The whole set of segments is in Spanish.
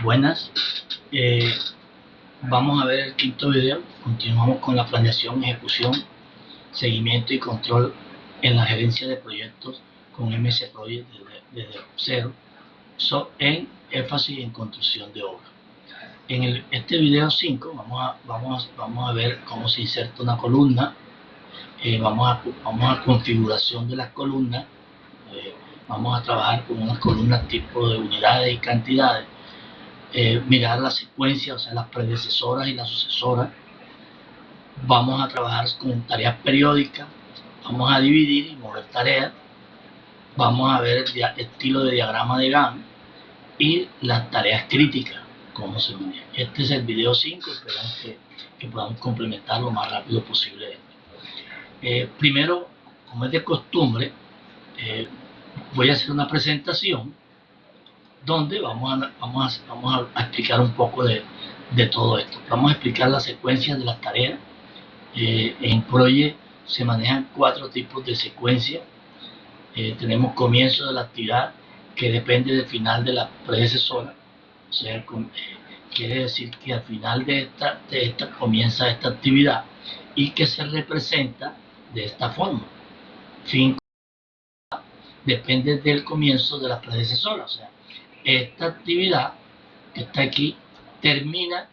Buenas, vamos a ver el quinto video. Continuamos con la planeación, ejecución, seguimiento y control en la gerencia de proyectos con MS Project desde cero, en énfasis en construcción de obra. En este video 5 vamos a ver cómo se inserta una columna, vamos a configuración de las columnas, vamos a trabajar con unas columnas tipo de unidades y cantidades, mirar la secuencia, o sea, las predecesoras y las sucesoras. Vamos a trabajar con tareas periódicas, vamos a dividir y mover tareas, vamos a ver el estilo de diagrama de Gantt y las tareas críticas, cómo se maneja. Este es el video 5, esperamos que podamos complementar lo más rápido posible. Primero, como es de costumbre, voy a hacer una presentación donde vamos a explicar un poco de todo esto. Vamos a explicar las secuencias de las tareas. En Project se manejan 4 tipos de secuencias. Tenemos comienzo de la actividad, que depende del final de la predecesora. O sea, quiere decir que al final de esta comienza esta actividad y que se representa de esta forma. Fin depende del comienzo de la predecesora. O sea, esta actividad que está aquí termina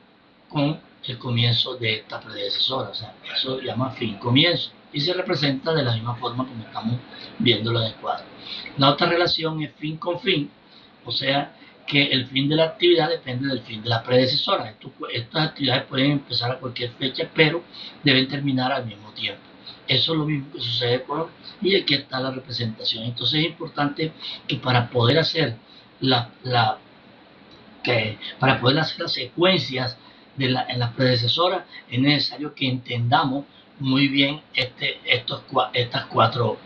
con el comienzo de esta predecesora. O sea, eso se llama fin comienzo y se representa de la misma forma como estamos viendo en el cuadro. La otra relación es fin con fin, o sea que el fin de la actividad depende del fin de la predecesora. Estas actividades pueden empezar a cualquier fecha, pero deben terminar al mismo tiempo. Eso es lo mismo que sucede con, y aquí está la representación. Entonces es importante que para poder hacer las secuencias en las predecesoras es necesario que entendamos muy bien estas cuatro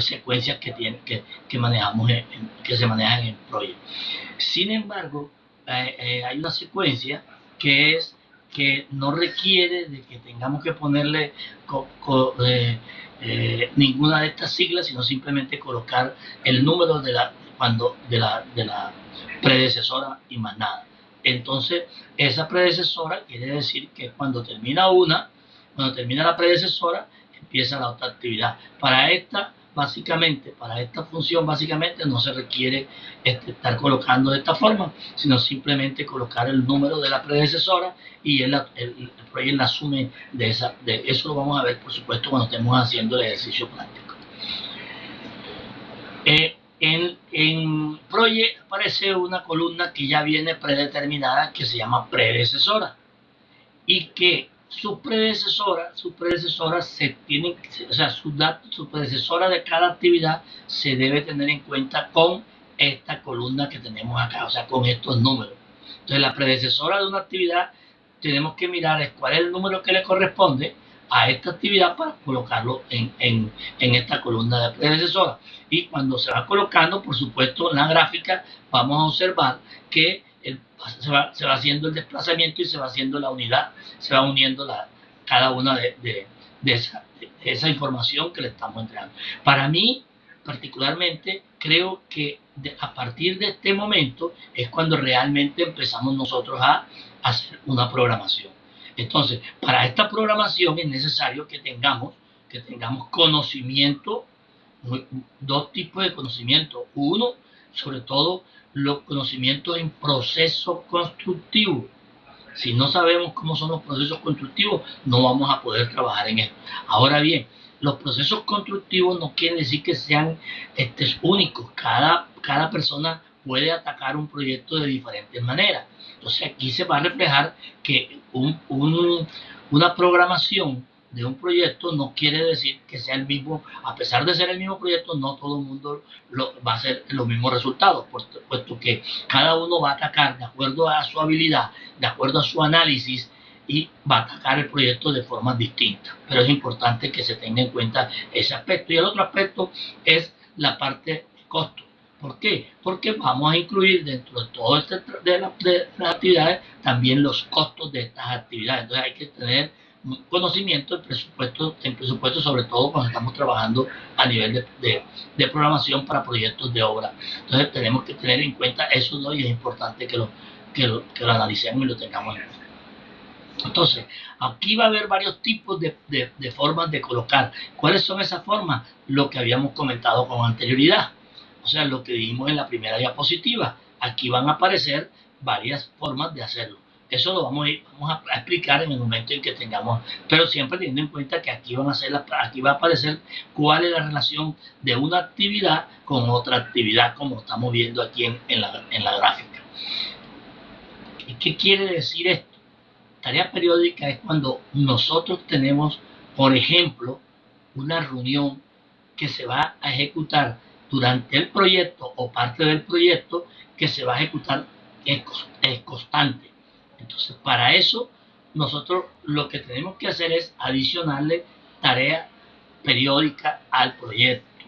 secuencias que manejamos que se manejan en Project. Sin embargo, hay una secuencia que no requiere de que tengamos que ponerle ninguna de estas siglas, sino simplemente colocar el número de la predecesora y más nada. Entonces, esa predecesora quiere decir que cuando termina la predecesora, empieza la otra actividad. Para esta función, básicamente, no se requiere estar colocando de esta forma, sino simplemente colocar el número de la predecesora y el Project la asume de eso. Lo vamos a ver, por supuesto, cuando estemos haciendo el ejercicio práctico. En Project aparece una columna que ya viene predeterminada, que se llama predecesora, y que su predecesora su predecesora de cada actividad se debe tener en cuenta con esta columna que tenemos acá, o sea, con estos números. Entonces, la predecesora de una actividad tenemos que mirar cuál es el número que le corresponde a esta actividad para colocarlo en esta columna de predecesora. Y cuando se va colocando, por supuesto, en la gráfica vamos a observar que se va haciendo el desplazamiento y se va haciendo la unidad, se va uniendo cada una de esa información que le estamos entregando. Para mí, particularmente, creo que a partir de este momento es cuando realmente empezamos nosotros a hacer una programación. Entonces, para esta programación es necesario que tengamos conocimiento, 2 tipos de conocimiento. Uno, sobre todo, los conocimientos en procesos constructivos. Si no sabemos cómo son los procesos constructivos, no vamos a poder trabajar en esto. Ahora bien, los procesos constructivos no quieren decir que sean únicos. Cada persona puede atacar un proyecto de diferentes maneras. Entonces aquí se va a reflejar que una programación de un proyecto no quiere decir que sea el mismo. A pesar de ser el mismo proyecto, no todo el mundo va a hacer los mismos resultados, puesto que cada uno va a atacar de acuerdo a su habilidad, de acuerdo a su análisis, y va a atacar el proyecto de formas distintas. Pero es importante que se tenga en cuenta ese aspecto. Y el otro aspecto es la parte de costo. ¿Por qué? Porque vamos a incluir dentro de todo de las actividades también los costos de estas actividades. Entonces hay que tener conocimiento en presupuesto, sobre todo cuando estamos trabajando a nivel de programación para proyectos de obra. Entonces tenemos que tener en cuenta esos dos y es importante que lo analicemos y lo tengamos en cuenta. Entonces, aquí va a haber varios tipos de formas de colocar. ¿Cuáles son esas formas? Lo que habíamos comentado con anterioridad. O sea, lo que vimos en la primera diapositiva. Aquí van a aparecer varias formas de hacerlo. Eso lo vamos a explicar en el momento en que tengamos, pero siempre teniendo en cuenta que aquí aquí va a aparecer cuál es la relación de una actividad con otra actividad, como estamos viendo aquí en la gráfica. ¿Y qué quiere decir esto? Tarea periódica es cuando nosotros tenemos, por ejemplo, una reunión que se va a ejecutar durante el proyecto o parte del proyecto que se va a ejecutar es constante. Entonces, para eso, nosotros lo que tenemos que hacer es adicionarle tarea periódica al proyecto.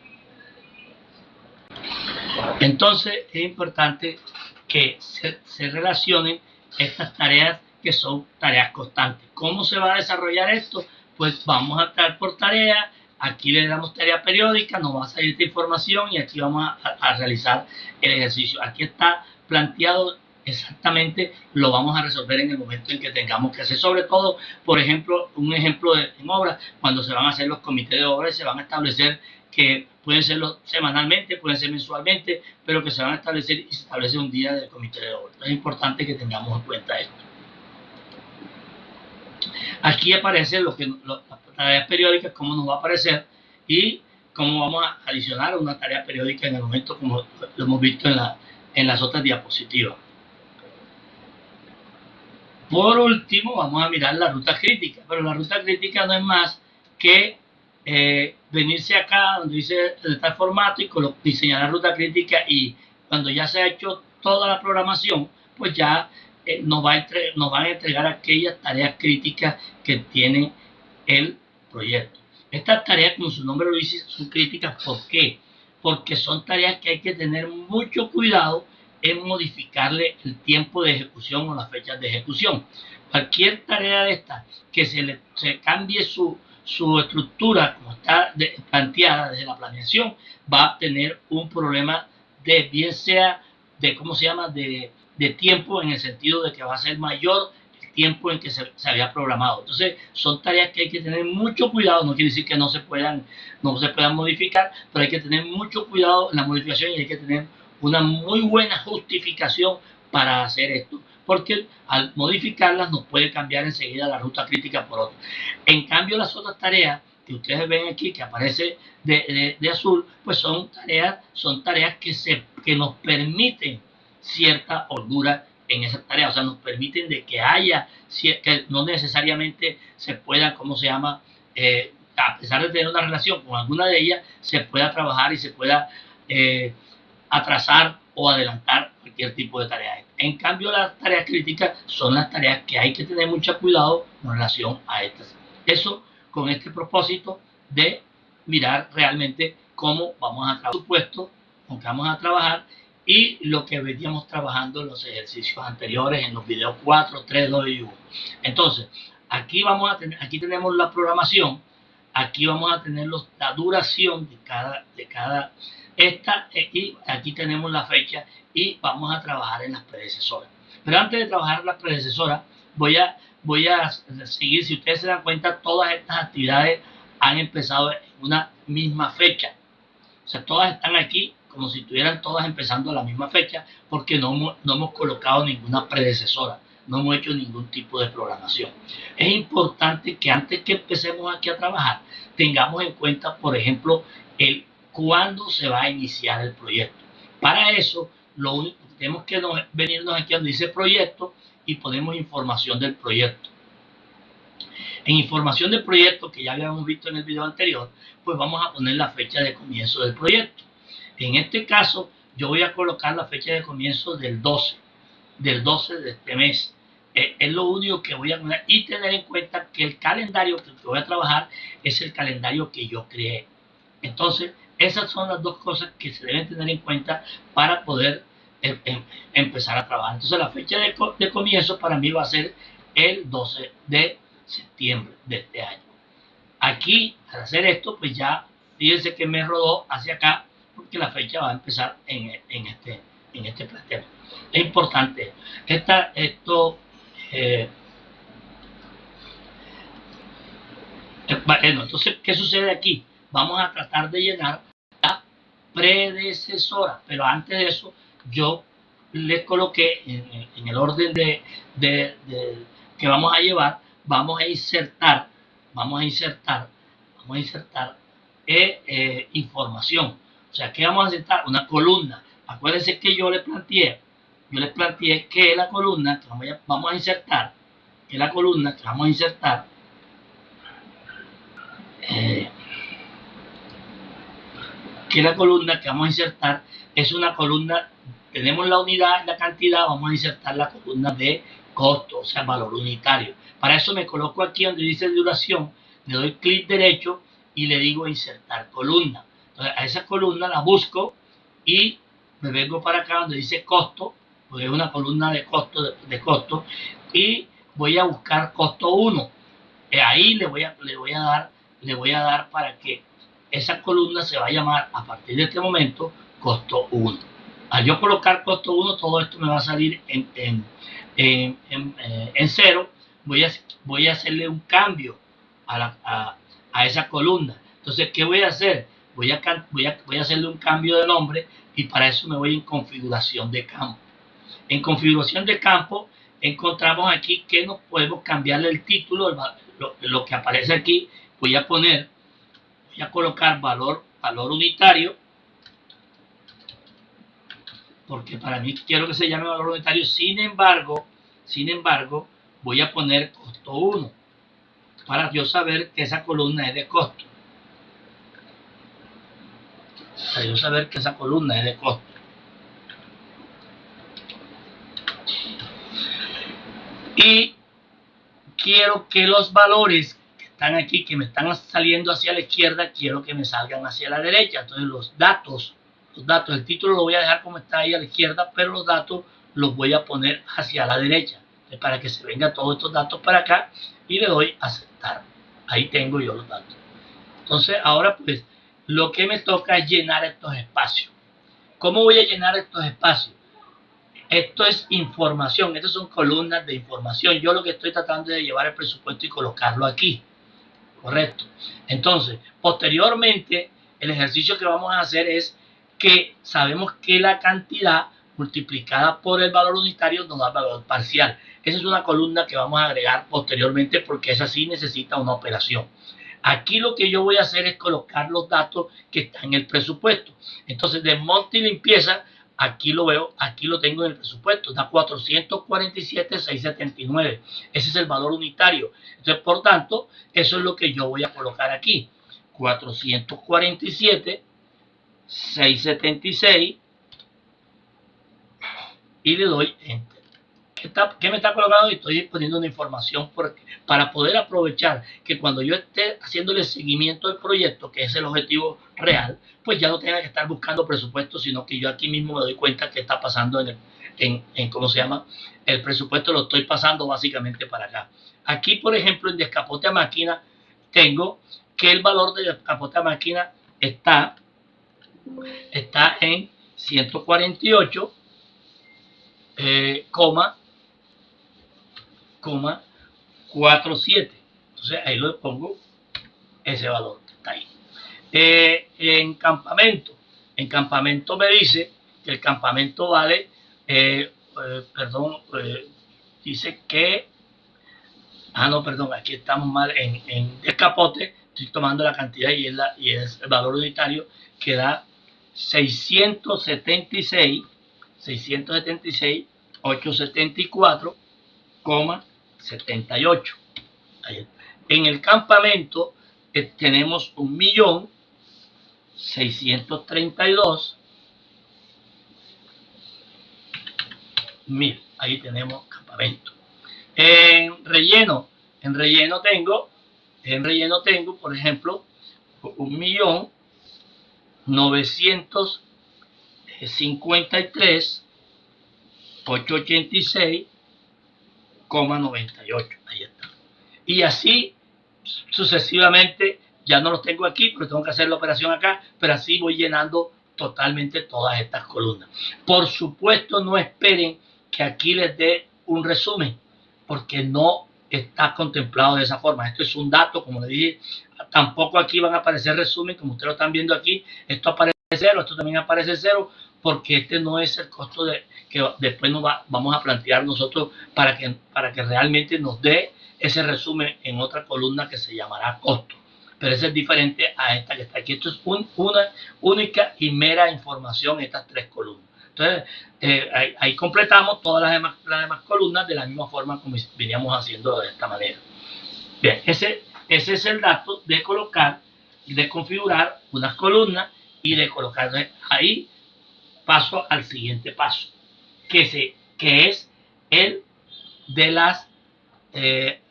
Entonces, es importante que se relacionen estas tareas que son tareas constantes. ¿Cómo se va a desarrollar esto? Pues vamos a entrar por tarea, aquí le damos tarea periódica, nos va a salir esta información y aquí vamos a realizar el ejercicio. Aquí está planteado exactamente, lo vamos a resolver en el momento en que tengamos que hacer. Sobre todo, por ejemplo, un ejemplo en obra, cuando se van a hacer los comités de obra y se van a establecer que pueden ser semanalmente, pueden ser mensualmente, pero que se van a establecer y se establece un día del comité de obra. Es importante que tengamos en cuenta esto. Aquí aparece las tareas periódicas, cómo nos va a aparecer y cómo vamos a adicionar una tarea periódica en el momento, como lo hemos visto en las otras diapositivas. Por último, vamos a mirar la ruta crítica, pero la ruta crítica no es más que venirse acá donde dice está el formato y diseñar la ruta crítica, y cuando ya se ha hecho toda la programación, pues ya nos van a entregar aquellas tareas críticas que tiene el proyecto. Estas tareas, como su nombre lo dice, son críticas. ¿Por qué? Porque son tareas que hay que tener mucho cuidado en modificarle el tiempo de ejecución o las fechas de ejecución. Cualquier tarea de esta que se cambie su estructura como está planteada desde la planeación, va a tener un problema bien sea de, ¿cómo se llama?, de tiempo, en el sentido de que va a ser mayor el tiempo en que se había programado. Entonces, son tareas que hay que tener mucho cuidado. No quiere decir que no se puedan modificar, pero hay que tener mucho cuidado en la modificación y hay que tener una muy buena justificación para hacer esto, porque al modificarlas nos puede cambiar enseguida la ruta crítica por otra. En cambio, las otras tareas que ustedes ven aquí, que aparece de azul, pues son tareas que nos permiten cierta holgura en esa tarea, o sea, nos permiten de que haya, que no necesariamente se pueda, ¿cómo se llama?, a pesar de tener una relación con alguna de ellas, se pueda trabajar y se pueda atrasar o adelantar cualquier tipo de tarea. En cambio, las tareas críticas son las tareas que hay que tener mucho cuidado en relación a estas. Eso con este propósito de mirar realmente cómo vamos a trabajar, supuesto, con qué vamos a trabajar y lo que veníamos trabajando en los ejercicios anteriores, en los videos 4, 3, 2 y 1. Entonces, aquí tenemos la programación, aquí vamos a tener la duración de cada y aquí tenemos la fecha y vamos a trabajar en las predecesoras. Pero antes de trabajar en las predecesoras, voy a seguir. Si ustedes se dan cuenta, todas estas actividades han empezado en una misma fecha. O sea, todas están aquí como si estuvieran todas empezando a la misma fecha, porque no hemos colocado ninguna predecesora, no hemos hecho ningún tipo de programación. Es importante que antes que empecemos aquí a trabajar, tengamos en cuenta, por ejemplo, cuándo se va a iniciar el proyecto. Para eso, lo único que tenemos que venirnos aquí donde dice proyecto y ponemos información del proyecto. En información del proyecto, que ya habíamos visto en el video anterior, pues vamos a poner la fecha de comienzo del proyecto. En este caso, yo voy a colocar la fecha de comienzo del 12 de este mes. Es lo único que voy a poner, y tener en cuenta que el calendario que voy a trabajar es el calendario que yo creé. Entonces, esas son las dos cosas que se deben tener en cuenta para poder empezar a trabajar. Entonces, la fecha de comienzo para mí va a ser el 12 de septiembre de este año. Aquí, al hacer esto, pues ya fíjense que me rodó hacia acá, porque la fecha va a empezar en este plantel. Es importante. Bueno, entonces, ¿qué sucede aquí? Vamos a tratar de llenar la predecesora, pero antes de eso, yo le coloqué en el orden que vamos a llevar, vamos a insertar información. O sea, ¿qué vamos a insertar? Una columna. Acuérdense que yo le planteé que la columna que vamos a insertar, es una columna. Tenemos la unidad, la cantidad, vamos a insertar la columna de costo, o sea, valor unitario. Para eso me coloco aquí donde dice duración, le doy clic derecho y le digo insertar columna. Entonces, a esa columna la busco y me vengo para acá donde dice costo, porque es una columna de costo, y voy a buscar costo 1. Ahí le voy a dar para que esa columna se va a llamar a partir de este momento costo 1. Al yo colocar costo 1, todo esto me va a salir en 0. Voy a hacerle un cambio a esa columna. Entonces, ¿qué voy a hacer? Voy a hacerle un cambio de nombre y para eso me voy en configuración de campo. En configuración de campo encontramos aquí que nos podemos cambiarle el título, lo que aparece aquí. Voy a colocar valor unitario, porque para mí quiero que se llame valor unitario. Sin embargo, voy a poner costo 1 para yo saber que esa columna es de costo. Y quiero que los valores que están aquí, que me están saliendo hacia la izquierda, quiero que me salgan hacia la derecha. Entonces los datos, el título lo voy a dejar como está ahí a la izquierda, pero los datos los voy a poner hacia la derecha. Entonces, para que se vengan todos estos datos para acá y le doy a aceptar. Ahí tengo yo los datos. Entonces ahora pues lo que me toca es llenar estos espacios. ¿Cómo voy a llenar estos espacios? Esto es información, estas son columnas de información. Yo lo que estoy tratando de llevar el presupuesto y colocarlo aquí. Correcto. Entonces, posteriormente, el ejercicio que vamos a hacer es que sabemos que la cantidad multiplicada por el valor unitario nos da el valor parcial. Esa es una columna que vamos a agregar posteriormente porque esa sí necesita una operación. Aquí lo que yo voy a hacer es colocar los datos que están en el presupuesto. Entonces, desmonte y limpieza, aquí lo veo, aquí lo tengo en el presupuesto, da 447,679. Ese es el valor unitario. Entonces, por tanto, eso es lo que yo voy a colocar aquí. 447,676 y le doy Enter. ¿Qué me está colocando? Y estoy poniendo una información para poder aprovechar que cuando yo esté haciéndole seguimiento al proyecto, que es el objetivo real, pues ya no tenga que estar buscando presupuesto, sino que yo aquí mismo me doy cuenta que está pasando ¿cómo se llama? El presupuesto lo estoy pasando básicamente para acá. Aquí, por ejemplo, en descapote a máquina, tengo que el valor de descapote a máquina está en 148, 47. Entonces ahí lo pongo ese valor que está ahí. En campamento me dice que el campamento vale, dice que, aquí estamos mal en descapote, estoy tomando la cantidad y es el valor unitario que da 676,874,78. En el campamento tenemos 1.632.000. Ahí tenemos campamento. En relleno tengo, por ejemplo, 1.953.886,98. Ahí está. Y así sucesivamente, ya no los tengo aquí porque tengo que hacer la operación acá, pero así voy llenando totalmente todas estas columnas. Por supuesto, no esperen que aquí les dé un resumen, porque no está contemplado de esa forma. Esto es un dato, como les dije, tampoco aquí van a aparecer resumen, como ustedes lo están viendo aquí, esto aparece cero, esto también aparece cero, porque este no es el costo que después vamos a plantear nosotros para que realmente nos dé ese resumen en otra columna que se llamará costo. Pero ese es diferente a esta que está aquí. Esto es una única y mera información, estas tres columnas. Entonces, ahí completamos todas las demás columnas de la misma forma como veníamos haciendo de esta manera. Bien, ese es el dato de colocar, de configurar unas columnas y de colocar. Ahí paso al siguiente paso, que es el de las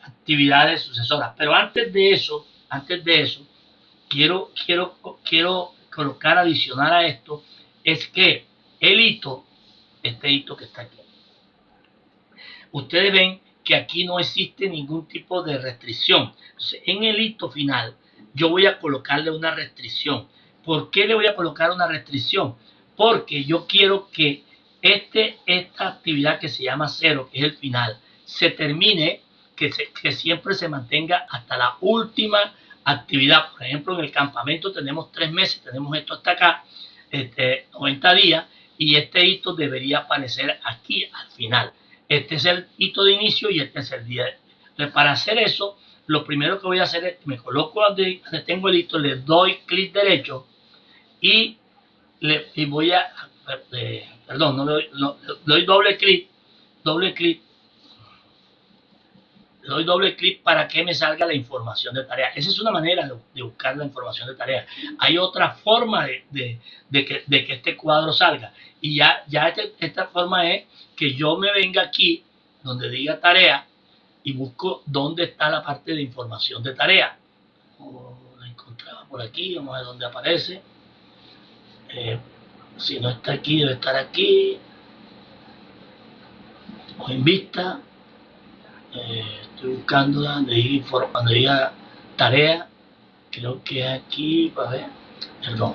actividades sucesoras. Pero antes de eso, quiero colocar adicional a esto, es que el hito, este hito que está aquí, ustedes ven que aquí no existe ningún tipo de restricción. Entonces, en el hito final, yo voy a colocarle una restricción. ¿Por qué le voy a colocar una restricción? Porque yo quiero que esta actividad que se llama cero, que es el final, se termine, que siempre se mantenga hasta la última actividad. Por ejemplo, en el campamento tenemos 3 meses, tenemos esto hasta acá, 90 días, y este hito debería aparecer aquí al final. Este es el hito de inicio y este es el día. Entonces, para hacer eso, lo primero que voy a hacer es que me coloco donde tengo el hito, le doy clic derecho y voy a, perdón, no le doy doble clic, le doy doble clic para que me salga la información de tarea. Esa es una manera de buscar la información de tarea. Hay otra forma de que este cuadro salga. Y ya esta forma es que yo me venga aquí, donde diga tarea, y busco dónde está la parte de información de tarea. La encontraba por aquí, vamos a ver dónde aparece. Si no está aquí, debe estar aquí. O en vista. Estoy buscando donde diga tarea, creo que aquí, para ver, perdón,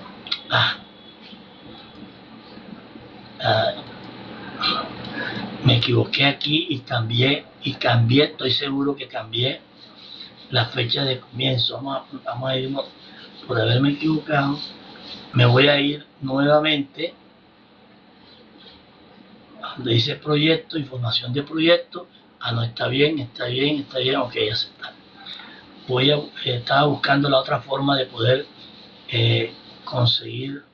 me equivoqué aquí y cambié, estoy seguro que cambié la fecha de comienzo. Vamos a ir por haberme equivocado, me voy a ir nuevamente donde dice proyecto, información de proyecto. No, está bien, ok, aceptar. Estaba buscando la otra forma de poder conseguir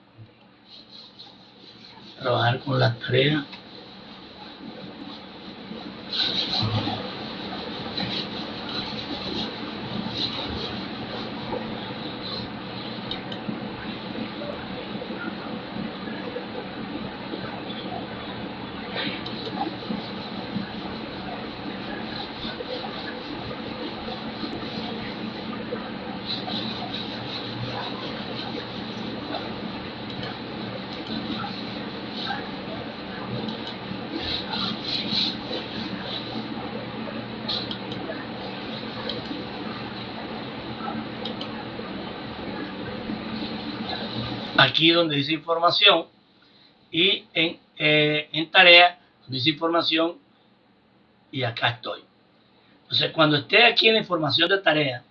trabajar con las tareas. Aquí donde dice información y en tarea donde dice información y acá estoy. Entonces cuando esté aquí en la información de tarea,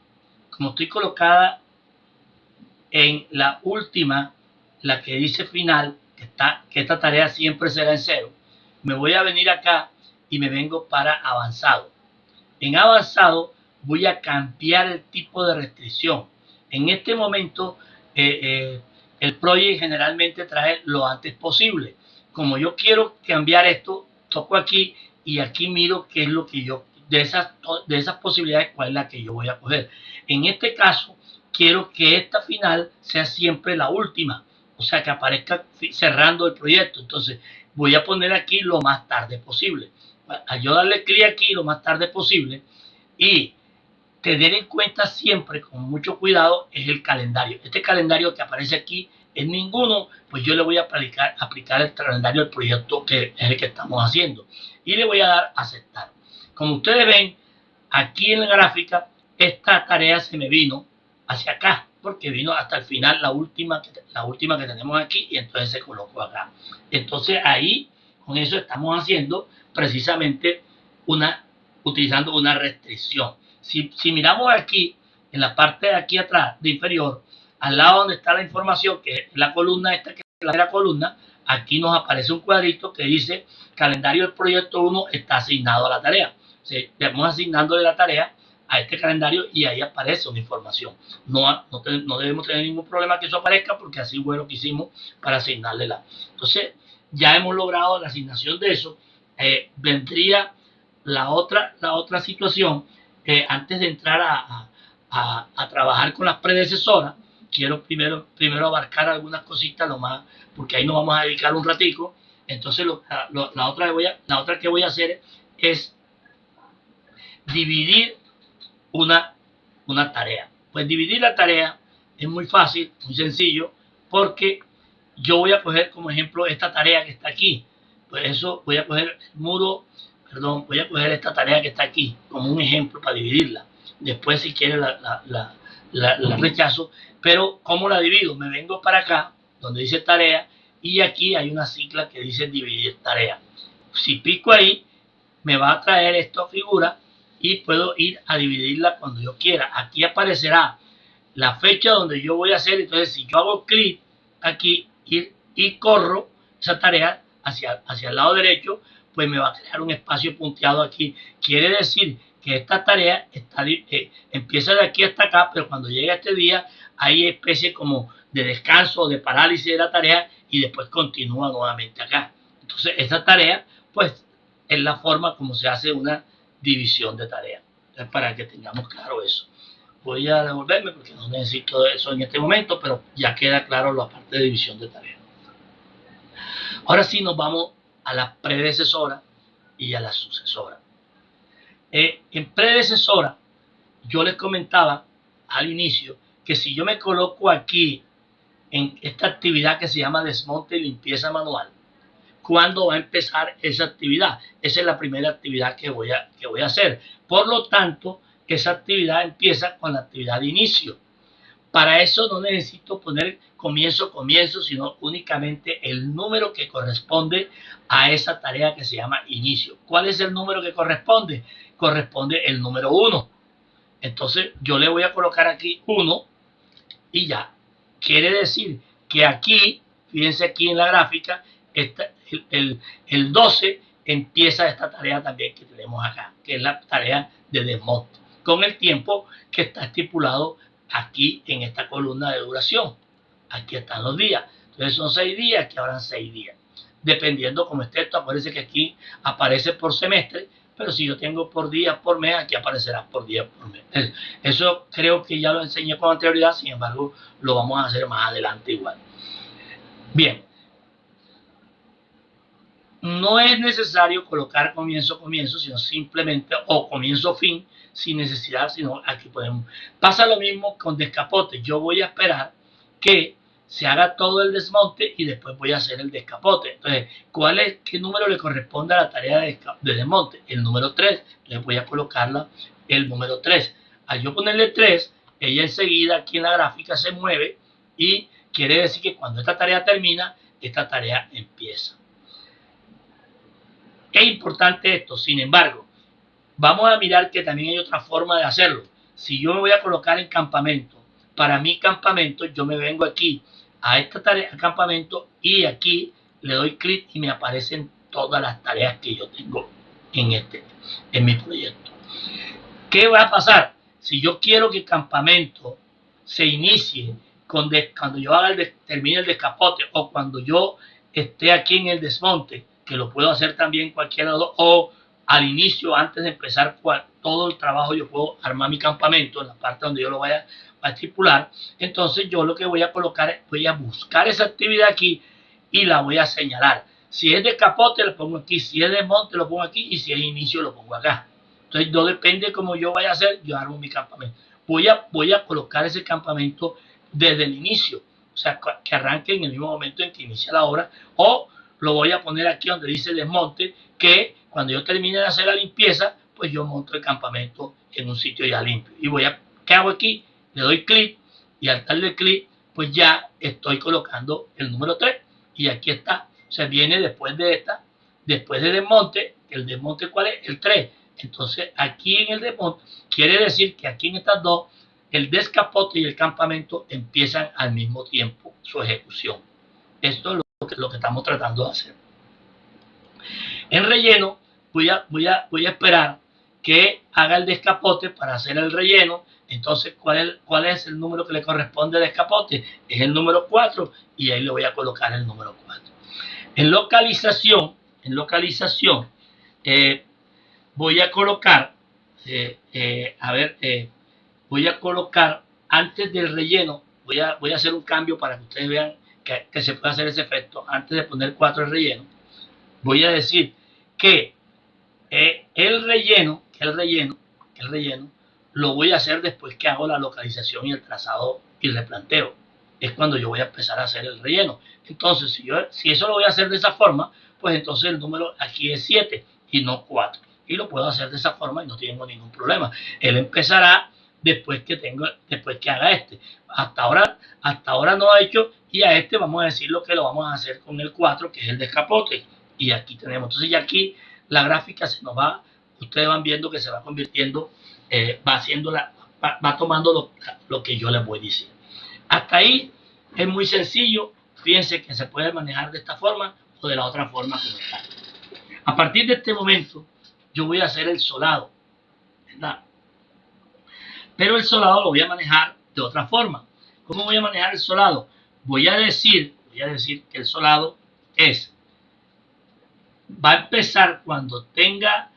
como estoy colocada en la última, la que dice final, que esta tarea siempre será en cero, me voy a venir acá y me vengo para avanzado. En avanzado voy a cambiar el tipo de restricción. En este momento el project generalmente trae lo antes posible. Como yo quiero cambiar esto, toco aquí y aquí miro qué es lo que yo, de esas posibilidades, cuál es la que yo voy a coger. En este caso, quiero que esta final sea siempre la última, o sea, que aparezca cerrando el proyecto. Entonces, voy a poner aquí lo más tarde posible. Al yo darle clic aquí lo más tarde posible y tener en cuenta siempre, con mucho cuidado, es el calendario. Este calendario que aparece aquí es ninguno, pues yo le voy a aplicar el calendario del proyecto que es el que estamos haciendo. Y le voy a dar a aceptar. Como ustedes ven, Aquí en la gráfica, esta tarea se me vino hacia acá, porque vino hasta el final la última que tenemos aquí, y entonces se colocó acá. Entonces ahí, con eso estamos haciendo precisamente utilizando una restricción. Si miramos aquí, en la parte de aquí atrás, de inferior, al lado donde está la información, que es la columna esta, que es la primera columna, aquí nos aparece un cuadrito que dice calendario del proyecto 1 está asignado a la tarea. O sea, vamos asignándole la tarea a este calendario y ahí aparece una información. No debemos tener ningún problema que eso aparezca, porque así fue lo que hicimos para asignarle la. Entonces, ya hemos logrado la asignación de eso. Vendría la otra situación. Antes de entrar a trabajar con las predecesoras, quiero primero abarcar algunas cositas, lo más, porque ahí nos vamos a dedicar un ratico. Entonces la otra que voy a hacer es dividir una tarea. Pues dividir la tarea es muy fácil, muy sencillo, porque yo voy a coger como ejemplo esta tarea que está aquí. Pues eso, voy a coger voy a coger esta tarea que está aquí como un ejemplo para dividirla. Después, si quiere, la rechazo. Pero ¿cómo la divido? Me vengo para acá, donde dice tarea, y aquí hay una sigla que dice dividir tarea. Si pico ahí, me va a traer esta figura y puedo ir a dividirla cuando yo quiera. Aquí aparecerá la fecha donde yo voy a hacer. Entonces, si yo hago clic aquí y corro esa tarea hacia el lado derecho, pues me va a crear un espacio punteado aquí. Quiere decir que esta tarea empieza de aquí hasta acá, pero cuando llega este día hay especie como de descanso o de parálisis de la tarea y después continúa nuevamente acá. Entonces, esta tarea, pues, es la forma como se hace una división de tareas. Entonces, para que tengamos claro eso. Voy a devolverme porque no necesito eso en este momento, pero ya queda claro la parte de división de tareas. Ahora sí nos vamos a la predecesora y a la sucesora. En predecesora, yo les comentaba al inicio que si yo me coloco aquí en esta actividad que se llama desmonte y limpieza manual, ¿cuándo va a empezar esa actividad? Esa es la primera actividad que voy a hacer. Por lo tanto, esa actividad empieza con la actividad de inicio. Para eso no necesito poner comienzo, sino únicamente el número que corresponde a esa tarea que se llama inicio. ¿Cuál es el número que corresponde? Corresponde el número 1. Entonces yo le voy a colocar aquí 1 y ya. Quiere decir que aquí, fíjense aquí en la gráfica, el 12 empieza esta tarea también que tenemos acá, que es la tarea de desmonte, con el tiempo que está estipulado aquí en esta columna de duración. Aquí están los días. Entonces son 6 días, aquí habrán 6 días. Dependiendo como esté esto, acuérdense que aquí aparece por semestre, pero si yo tengo por día, por mes, aquí aparecerá por día, por mes. Eso creo que ya lo enseñé con anterioridad, sin embargo, lo vamos a hacer más adelante igual. Bien. No es necesario colocar comienzo, sino simplemente, o comienzo, fin, sin necesidad, sino aquí podemos. Pasa lo mismo con descapote. Yo voy a esperar que se haga todo el desmonte y después voy a hacer el descapote. Entonces, ¿qué número le corresponde a la tarea de desmonte? El número 3. Le voy a colocarla el número 3. Al yo ponerle 3, ella enseguida aquí en la gráfica se mueve y quiere decir que cuando esta tarea termina, esta tarea empieza. Es importante esto, sin embargo, vamos a mirar que también hay otra forma de hacerlo. Si yo me voy a colocar en campamento, para mi campamento, yo me vengo aquí a esta tarea, al campamento, y aquí le doy clic y me aparecen todas las tareas que yo tengo en mi proyecto. ¿Qué va a pasar? Si yo quiero que el campamento se inicie cuando yo termine el descapote o cuando yo esté aquí en el desmonte, que lo puedo hacer también cualquiera de los dos, o al inicio, antes de empezar todo el trabajo, yo puedo armar mi campamento en la parte donde yo lo vaya a estipular. Entonces yo lo que voy a colocar es, voy a buscar esa actividad aquí y la voy a señalar. Si es de capote, lo pongo aquí. Si es de monte, lo pongo aquí. Y si es inicio, lo pongo acá. Entonces, no depende de cómo yo vaya a hacer, yo armo mi campamento. Voy a colocar ese campamento desde el inicio. O sea, que arranque en el mismo momento en que inicia la obra. O lo voy a poner aquí donde dice desmonte, que cuando yo termine de hacer la limpieza, pues yo monto el campamento en un sitio ya limpio. Y ¿qué hago aquí? Le doy clic y al darle clic, pues ya estoy colocando el número 3 y aquí está. O sea, viene después de esta, después de desmonte. ¿El desmonte cuál es? El 3. Entonces, aquí en el desmonte, quiere decir que aquí en estas dos, el descapote y el campamento empiezan al mismo tiempo su ejecución. Esto es lo que estamos tratando de hacer. En relleno, voy a esperar que haga el descapote para hacer el relleno. Entonces, ¿cuál es el número que le corresponde al descapote? Es el número 4 y ahí le voy a colocar el número 4. En localización, voy a colocar, voy a colocar antes del relleno, voy a hacer un cambio para que ustedes vean que se puede hacer ese efecto. Antes de poner 4 el relleno, voy a decir que el relleno lo voy a hacer después que hago la localización y el trazado y replanteo. Es cuando yo voy a empezar a hacer el relleno. Entonces, si eso lo voy a hacer de esa forma, pues entonces el número aquí es 7 y no 4. Y lo puedo hacer de esa forma y no tengo ningún problema. Él empezará después que haga este. Hasta ahora no ha hecho, y a este vamos a decir lo que lo vamos a hacer con el 4, que es el descapote. Y aquí tenemos. Entonces ya aquí la gráfica se nos va, ustedes van viendo que se va convirtiendo, va tomando lo que yo les voy diciendo. Hasta ahí es muy sencillo. Fíjense que se puede manejar de esta forma o de la otra forma como está. A partir de este momento, yo voy a hacer el solado, ¿verdad? Pero el solado lo voy a manejar de otra forma. ¿Cómo voy a manejar el solado? Voy a decir que el solado va a empezar cuando tenga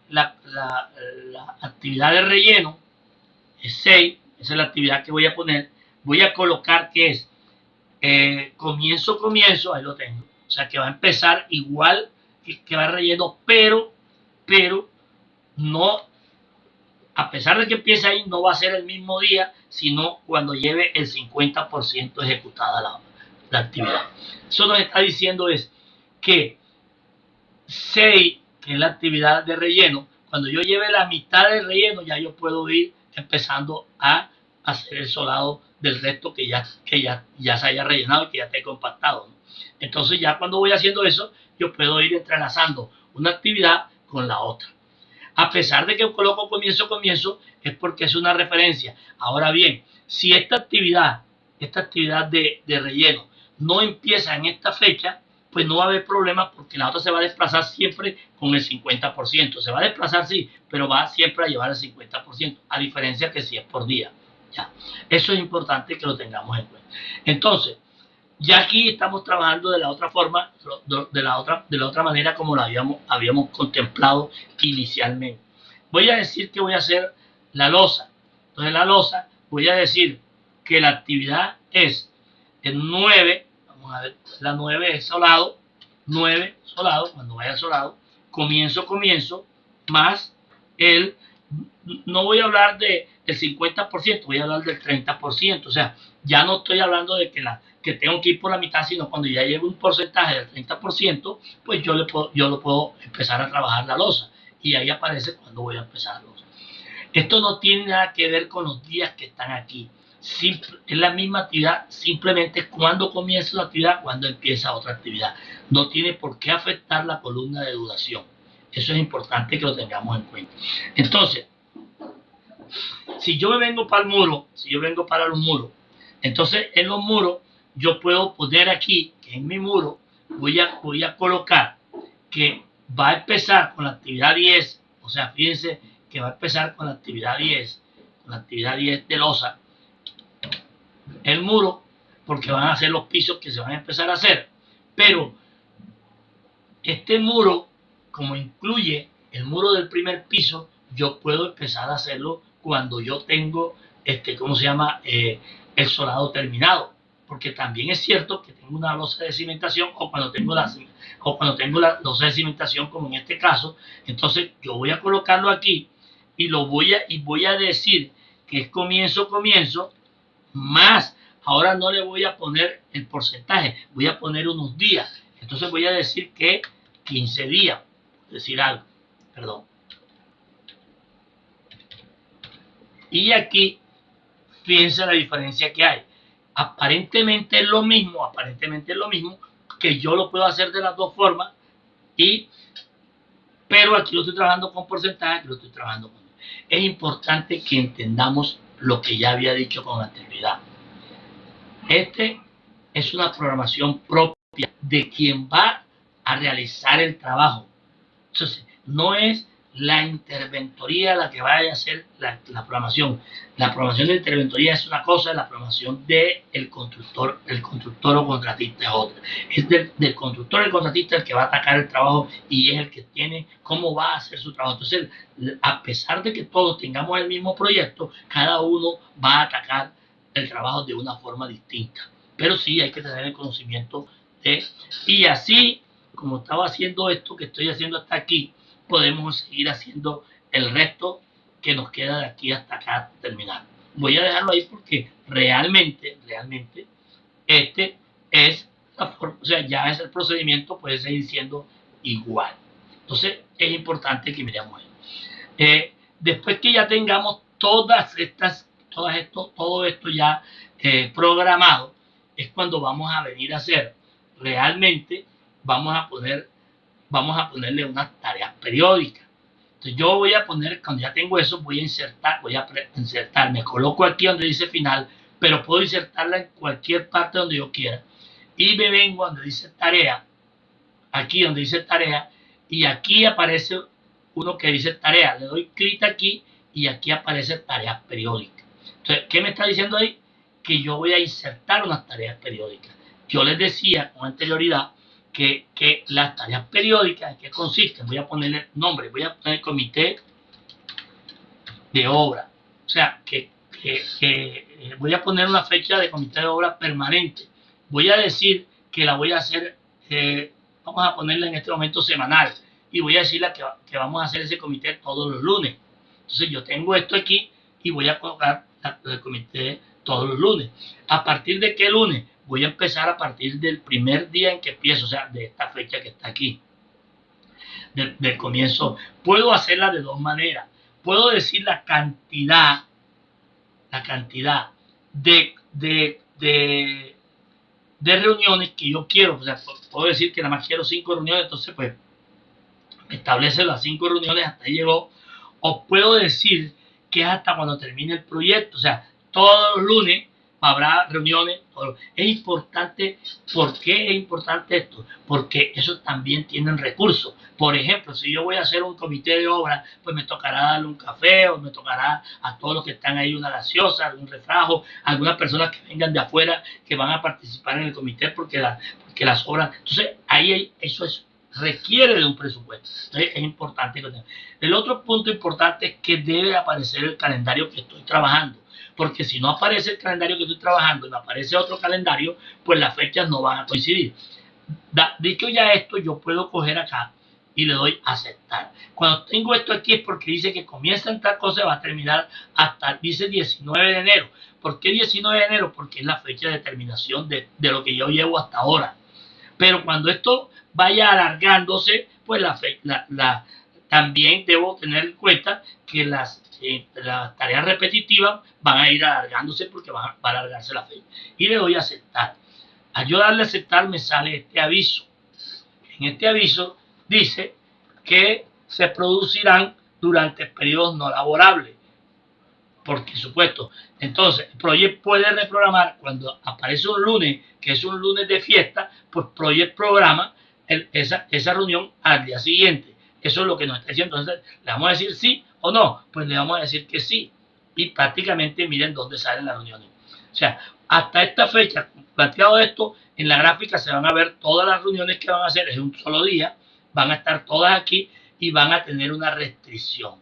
la actividad de relleno, es 6, esa es la actividad que voy a poner. Voy a colocar que es comienzo, ahí lo tengo. O sea que va a empezar igual que va relleno, pero no, a pesar de que empiece ahí, no va a ser el mismo día, sino cuando lleve el 50% ejecutada la actividad. Eso nos está diciendo es que 6, que es la actividad de relleno, cuando yo lleve la mitad del relleno, ya yo puedo ir empezando a hacer el solado del resto que ya se haya rellenado y que ya esté compactado, ¿no? Entonces ya cuando voy haciendo eso, yo puedo ir entrelazando una actividad con la otra. A pesar de que coloco comienzo, es porque es una referencia. Ahora bien, si esta actividad de relleno no empieza en esta fecha, pues no va a haber problema porque la otra se va a desplazar siempre con el 50%. Se va a desplazar, sí, pero va siempre a llevar el 50%, a diferencia que si es por día. Ya. Eso es importante que lo tengamos en cuenta. Entonces, ya aquí estamos trabajando de la otra forma, de la otra manera como lo habíamos contemplado inicialmente. Voy a decir que voy a hacer la losa. Entonces la losa, voy a decir que la actividad es el 9, vamos a ver, la 9 es solado, 9 solado, cuando vaya solado, comienzo, más el, no voy a hablar del 50%, voy a hablar del 30%, o sea, ya no estoy hablando de que tengo que ir por la mitad, sino cuando ya lleve un porcentaje del 30%, pues yo lo puedo empezar a trabajar la losa, y ahí aparece cuando voy a empezar la losa. Esto no tiene nada que ver con los días que están aquí. Es la misma actividad, simplemente cuando comienza la actividad, cuando empieza otra actividad. No tiene por qué afectar la columna de duración. Eso es importante que lo tengamos en cuenta. Entonces, si yo me vengo para el muro, los muros, entonces en los muros yo puedo poner aquí, que en mi muro, voy a colocar que va a empezar con la actividad 10, o sea, fíjense que va a empezar con la actividad 10, de losa, el muro, porque van a ser los pisos que se van a empezar a hacer. Pero este muro, como incluye el muro del primer piso, yo puedo empezar a hacerlo cuando yo tengo, ¿cómo se llama? El solado terminado. Porque también es cierto que tengo una losa de cimentación o cuando tengo la losa de cimentación, como en este caso, entonces yo voy a colocarlo aquí y voy a decir que es comienzo, más, ahora no le voy a poner el porcentaje, voy a poner unos días. Entonces voy a decir que 15 días, decir algo, perdón. Y aquí, fíjense la diferencia que hay. Aparentemente es lo mismo, que yo lo puedo hacer de las dos formas, pero aquí lo estoy trabajando con porcentaje, aquí lo estoy trabajando con... Es importante que entendamos lo que ya había dicho con anterioridad. Este es una programación propia de quien va a realizar el trabajo. Entonces, no es la interventoría la que vaya a hacer la programación. La programación de interventoría es una cosa, la programación del constructor, el constructor o contratista es otra. Es del constructor o el contratista el que va a atacar el trabajo y es el que tiene cómo va a hacer su trabajo. Entonces, a pesar de que todos tengamos el mismo proyecto, cada uno va a atacar el trabajo de una forma distinta. Pero sí hay que tener el conocimiento de... Y así como estaba haciendo esto que estoy haciendo hasta aquí, podemos seguir haciendo el resto que nos queda de aquí hasta acá terminar. Voy a dejarlo ahí porque realmente, este es la forma, o sea, ya es el procedimiento, puede seguir siendo igual. Entonces, es importante que miremos eso. Después que ya tengamos todo esto ya programado, es cuando vamos a venir a hacer realmente, vamos a ponerle unas tareas periódicas. Entonces yo voy a poner, cuando ya tengo eso, voy a insertar, me coloco aquí donde dice final, pero puedo insertarla en cualquier parte donde yo quiera. Y me vengo donde dice tarea, aquí donde dice tarea, y aquí aparece uno que dice tarea. Le doy clic aquí y aquí aparece tareas periódicas. Entonces, ¿qué me está diciendo ahí? Que yo voy a insertar unas tareas periódicas. Yo les decía con anterioridad que las tareas periódicas, ¿en qué consisten? Voy a ponerle nombre, voy a poner comité de obra. O sea, voy a poner una fecha de comité de obra permanente. Voy a decir que la voy a hacer, vamos a ponerla en este momento semanal. Y voy a decirle que vamos a hacer ese comité todos los lunes. Entonces yo tengo esto aquí y voy a colocar el comité todos los lunes. ¿A partir de qué lunes? Voy a empezar a partir del primer día en que empiezo, o sea, de esta fecha que está aquí, del comienzo. Puedo hacerla de dos maneras. Puedo decir la cantidad de reuniones que yo quiero. O sea, puedo decir que nada más quiero 5 reuniones, entonces pues establece las 5 reuniones, hasta ahí llegó. O puedo decir que es hasta cuando termine el proyecto, o sea, todos los lunes habrá reuniones. Es importante. ¿Por qué es importante esto? Porque esos también tienen recursos. Por ejemplo, si yo voy a hacer un comité de obra, pues me tocará darle un café, o me tocará a todos los que están ahí una gaseosa, algún refrajo, algunas personas que vengan de afuera que van a participar en el comité porque las obras. Entonces, eso requiere de un presupuesto. Entonces, es importante. El otro punto importante es que debe aparecer el calendario que estoy trabajando. Porque si no aparece el calendario que estoy trabajando y me aparece otro calendario, pues las fechas no van a coincidir. Dicho ya esto, yo puedo coger acá y le doy a aceptar. Cuando tengo esto aquí es porque dice que comienza en tal cosa y va a terminar hasta, dice 19 de enero. ¿Por qué 19 de enero? Porque es la fecha de terminación de lo que yo llevo hasta ahora. Pero cuando esto vaya alargándose, pues también debo tener en cuenta que las tareas repetitivas van a ir alargándose porque va a alargarse la fecha. Y le doy a aceptar. Al yo darle a aceptar me sale este aviso. En este aviso dice que se producirán durante periodos no laborables. Porque supuesto, entonces Project puede reprogramar cuando aparece un lunes, que es un lunes de fiesta, pues Project programa esa reunión al día siguiente. Eso es lo que nos está diciendo. Entonces, ¿le vamos a decir sí o no? Pues le vamos a decir que sí. Y prácticamente miren dónde salen las reuniones. O sea, hasta esta fecha, planteado esto, en la gráfica se van a ver todas las reuniones que van a hacer, es un solo día, van a estar todas aquí y van a tener una restricción.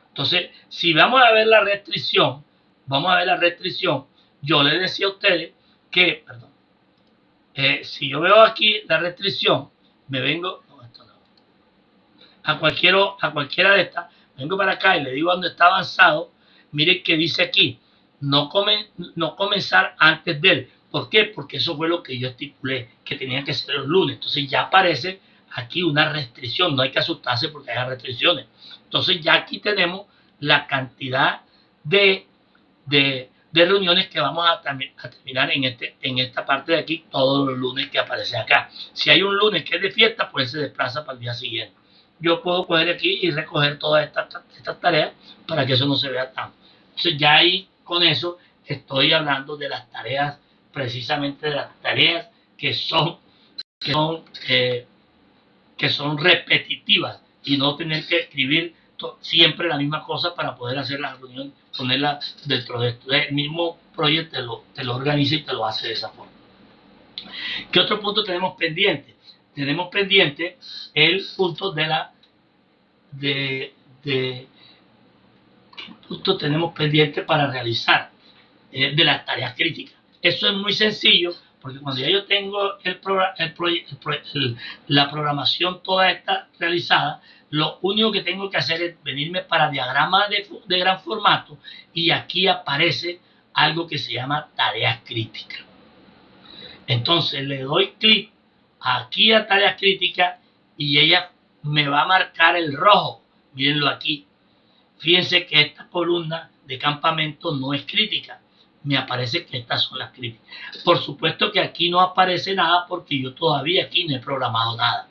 Entonces, si vamos a ver la restricción, yo les decía a ustedes que, perdón, si yo veo aquí la restricción, me vengo, no, esto no, a cualquiera de estas, vengo para acá y le digo dónde está avanzado, miren que dice aquí, no comenzar antes de él. ¿Por qué? Porque eso fue lo que yo estipulé, que tenían que ser los lunes. Entonces ya aparece aquí una restricción, no hay que asustarse porque hay restricciones. Entonces ya aquí tenemos la cantidad de reuniones que vamos a terminar en esta parte de aquí todos los lunes que aparece acá. Si hay un lunes que es de fiesta, pues se desplaza para el día siguiente. Yo puedo coger aquí y recoger todas estas tareas para que eso no se vea tanto. Entonces ya ahí con eso estoy hablando de las tareas, precisamente de las tareas que son repetitivas y no tener que escribir siempre la misma cosa para poder hacer la reunión, ponerla dentro de esto. El mismo proyecto te lo organiza y te lo hace de esa forma. ¿Qué otro punto tenemos pendiente? Tenemos pendiente el punto ¿qué punto tenemos pendiente para realizar? De las tareas críticas. Eso es muy sencillo, porque cuando ya yo tengo la programación toda esta realizada, lo único que tengo que hacer es venirme para diagrama de gran formato y aquí aparece algo que se llama tareas críticas. Entonces le doy clic aquí a tareas críticas y ella me va a marcar el rojo. Mírenlo aquí. Fíjense que esta columna de campamento no es crítica. Me aparece que estas son las críticas. Por supuesto que aquí no aparece nada porque yo todavía aquí no he programado nada.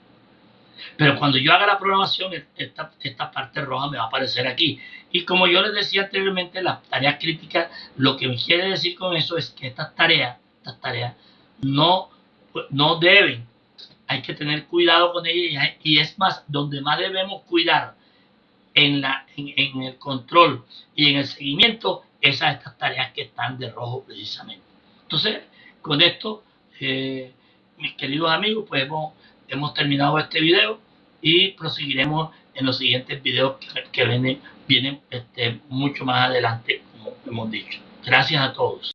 Pero cuando yo haga la programación, esta parte roja me va a aparecer aquí. Y como yo les decía anteriormente, las tareas críticas, lo que me quiere decir con eso es que estas tareas no deben, hay que tener cuidado con ellas. Y es más, donde más debemos cuidar en el control y en el seguimiento es a estas tareas que están de rojo precisamente. Entonces, con esto, mis queridos amigos, pues hemos terminado este video y proseguiremos en los siguientes videos que vienen mucho más adelante, como hemos dicho. Gracias a todos.